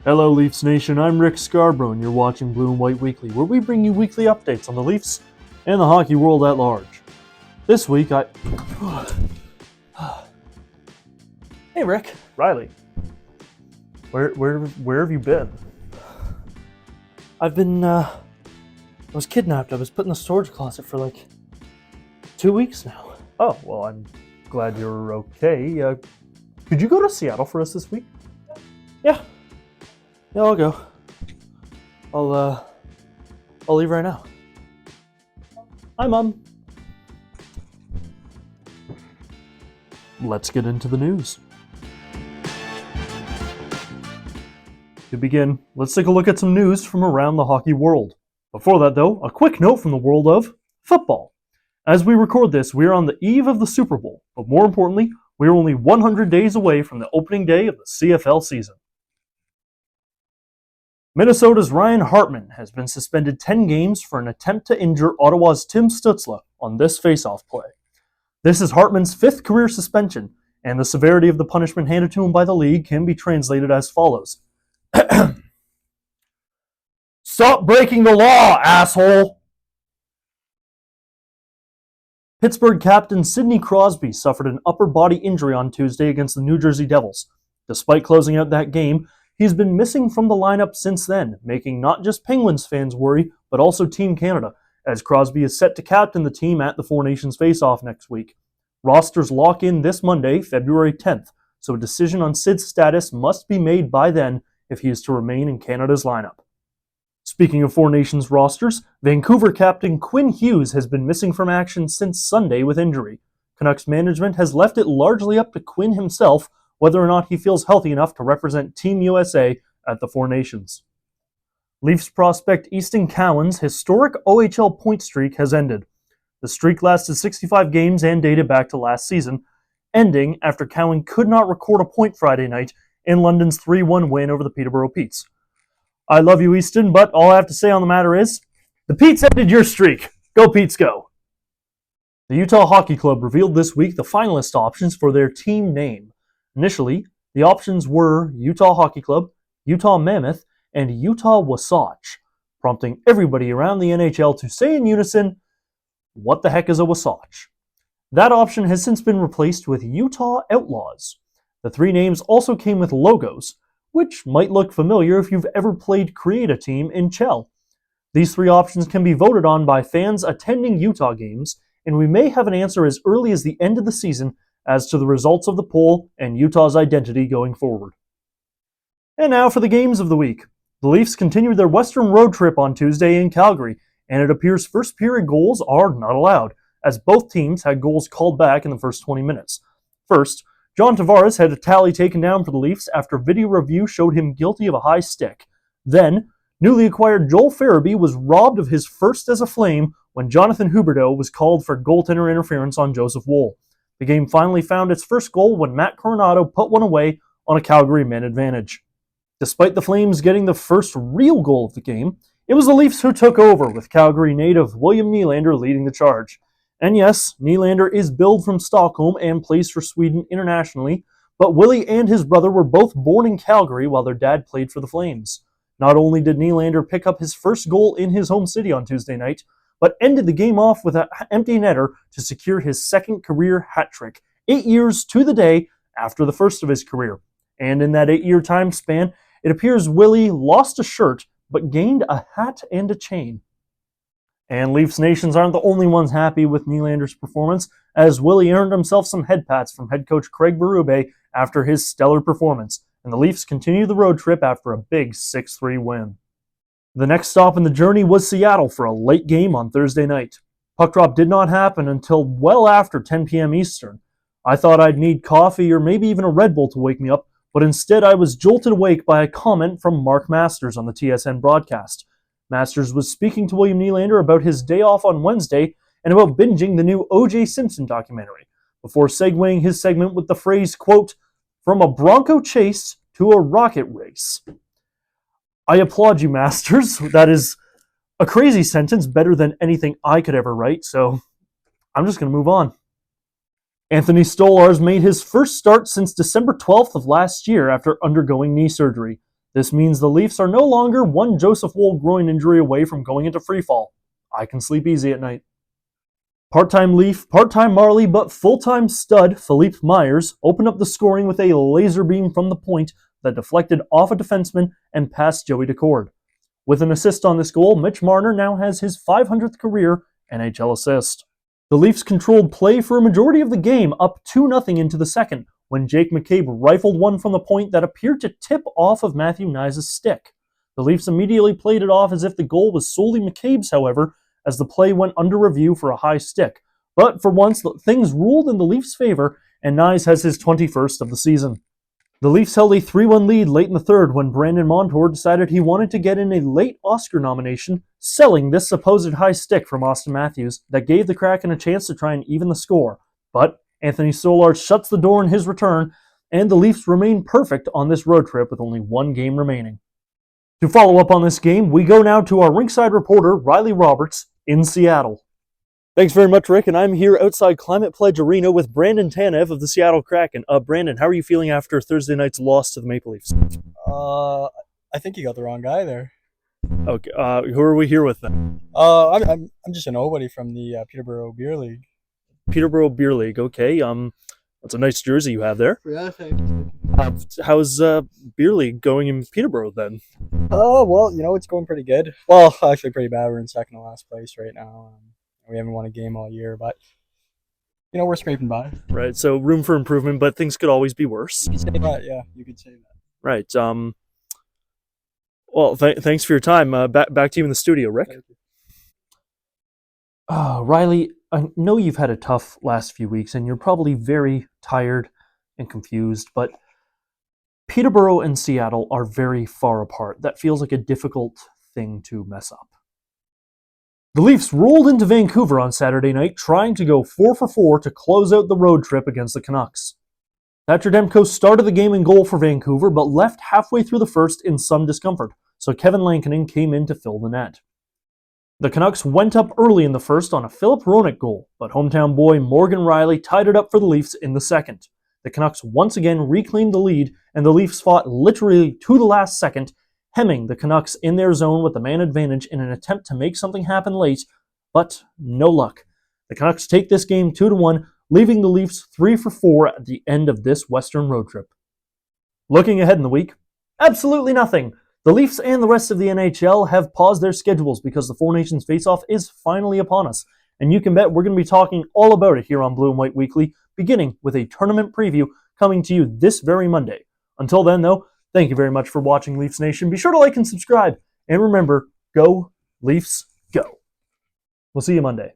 Hello, Leafs Nation. I'm Rick Scarborough, and you're watching Blue and White Weekly, where we bring you weekly updates on the Leafs and the hockey world at large. This week, Hey, Rick. Riley, where have you been? I was kidnapped. I was put in the storage closet for 2 weeks now. Oh, well, I'm glad you're okay. Could you go to Seattle for us this week? Yeah, I'll go. I'll leave right now. Hi, Mom. Let's get into the news. To begin, let's take a look at some news from around the hockey world. Before that, though, a quick note from the world of football. As we record this, we are on the eve of the Super Bowl, but more importantly, we are only 100 days away from the opening day of the CFL season. Minnesota's Ryan Hartman has been suspended 10 games for an attempt to injure Ottawa's Tim Stützle on this face-off play. This is Hartman's 5th career suspension, and the severity of the punishment handed to him by the league can be translated as follows. Stop breaking the law, asshole! Pittsburgh captain Sidney Crosby suffered an upper body injury on Tuesday against the New Jersey Devils. Despite closing out that game, he's been missing from the lineup since then, making not just Penguins fans worry, but also Team Canada, as Crosby is set to captain the team at the Four Nations face-off next week. Rosters lock in this Monday, February 10th, so a decision on Sid's status must be made by then if he is to remain in Canada's lineup. Speaking of Four Nations rosters, Vancouver captain Quinn Hughes has been missing from action since Sunday with injury. Canucks management has left it largely up to Quinn himself whether or not he feels healthy enough to represent Team USA at the Four Nations. Leafs prospect Easton Cowan's historic OHL point streak has ended. The streak lasted 65 games and dated back to last season, ending after Cowan could not record a point Friday night in London's 3-1 win over the Peterborough Petes. I love you, Easton, but all I have to say on the matter is, the Petes ended your streak. Go Petes, go! The Utah Hockey Club revealed this week the finalist options for their team name. Initially, the options were Utah Hockey Club, Utah Mammoth, and Utah Wasatch, prompting everybody around the NHL to say in unison, what the heck is a Wasatch? That option has since been replaced with Utah Outlaws. The 3 names also came with logos, which might look familiar if you've ever played Create a Team in Chell. These 3 options can be voted on by fans attending Utah games, and we may have an answer as early as the end of the season as to the results of the poll and Utah's identity going forward. And now for the games of the week. The Leafs continued their Western road trip on Tuesday in Calgary, and it appears first period goals are not allowed, as both teams had goals called back in the first 20 minutes. First, John Tavares had a tally taken down for the Leafs after video review showed him guilty of a high stick. Then, newly acquired Joel Farabee was robbed of his first as a Flame when Jonathan Huberdeau was called for goaltender interference on Joseph Woll. The game finally found its first goal when Matt Coronado put one away on a Calgary man advantage. Despite the Flames getting the first real goal of the game, it was the Leafs who took over, with Calgary native William Nylander leading the charge. And yes, Nylander is billed from Stockholm and plays for Sweden internationally, but Willie and his brother were both born in Calgary while their dad played for the Flames. Not only did Nylander pick up his first goal in his home city on Tuesday night, but ended the game off with an empty netter to secure his second career hat trick, 8 years to the day after the first of his career. And in that 8-year time span, it appears Willie lost a shirt but gained a hat and a chain. And Leafs Nations aren't the only ones happy with Nylander's performance, as Willie earned himself some head pats from head coach Craig Berube after his stellar performance, and the Leafs continue the road trip after a big 6-3 win. The next stop in the journey was Seattle for a late game on Thursday night. Puck drop did not happen until well after 10 p.m. Eastern. I thought I'd need coffee or maybe even a Red Bull to wake me up, but instead I was jolted awake by a comment from Mark Masters on the TSN broadcast. Masters was speaking to William Nylander about his day off on Wednesday and about binging the new O.J. Simpson documentary, before segueing his segment with the phrase, quote, "From a Bronco chase to a rocket race." I applaud you, Masters. That is a crazy sentence, better than anything I could ever write, so I'm just going to move on. Anthony Stolarz made his first start since December 12th of last year after undergoing knee surgery. This means the Leafs are no longer one Joseph Woll groin injury away from going into freefall. I can sleep easy at night. Part-time Leaf, part-time Marley, but full-time stud Philippe Myers opened up the scoring with a laser beam from the point that deflected off a defenseman and past Joey Daccord. With an assist on this goal, Mitch Marner now has his 500th career NHL assist. The Leafs controlled play for a majority of the game, up 2-0 into the second, when Jake McCabe rifled one from the point that appeared to tip off of Matthew Knies' stick. The Leafs immediately played it off as if the goal was solely McCabe's, however, as the play went under review for a high stick. But for once, things ruled in the Leafs' favor, and Knies has his 21st of the season. The Leafs held a 3-1 lead late in the third when Brandon Montour decided he wanted to get in a late Oscar nomination, selling this supposed high stick from Austin Matthews that gave the Kraken a chance to try and even the score. But Anthony Solar shuts the door in his return, and the Leafs remain perfect on this road trip with only one game remaining. To follow up on this game, we go now to our rinkside reporter, Riley Roberts, in Seattle. Thanks very much, Rick, and I'm here outside Climate Pledge Arena with Brandon Tanev of the Seattle Kraken. Brandon, how are you feeling after Thursday night's loss to the Maple Leafs? I think you got the wrong guy there. Okay, who are we here with then? I'm just a nobody from the Peterborough Beer League. Peterborough Beer League, okay. That's a nice jersey you have there. Yeah, thanks. How's Beer League going in Peterborough then? Well, it's going pretty good. Well, actually pretty bad. We're in second to last place right now. We haven't won a game all year, but we're scraping by. Right, so room for improvement, but things could always be worse. You could say that, yeah, you could say that. Right. Well, thanks for your time. Back to you in the studio, Rick. Riley, I know you've had a tough last few weeks, and you're probably very tired and confused, but Peterborough and Seattle are very far apart. That feels like a difficult thing to mess up. The Leafs rolled into Vancouver on Saturday night, trying to go 4-for-4 to close out the road trip against the Canucks. Thatcher Demko started the game in goal for Vancouver, but left halfway through the first in some discomfort, so Kevin Lankinen came in to fill the net. The Canucks went up early in the first on a Philip Hronek goal, but hometown boy Morgan Rielly tied it up for the Leafs in the second. The Canucks once again reclaimed the lead, and the Leafs fought literally to the last second, hemming the Canucks in their zone with the man advantage in an attempt to make something happen late, but no luck. The Canucks take this game 2-1, leaving the Leafs 3-for-4 at the end of this Western road trip. Looking ahead in the week, absolutely nothing. The Leafs and the rest of the NHL have paused their schedules because the Four Nations face-off is finally upon us, and you can bet we're going to be talking all about it here on Blue and White Weekly, beginning with a tournament preview coming to you this very Monday. Until then, though, thank you very much for watching, Leafs Nation. Be sure to like and subscribe. And remember, go Leafs, go. We'll see you Monday.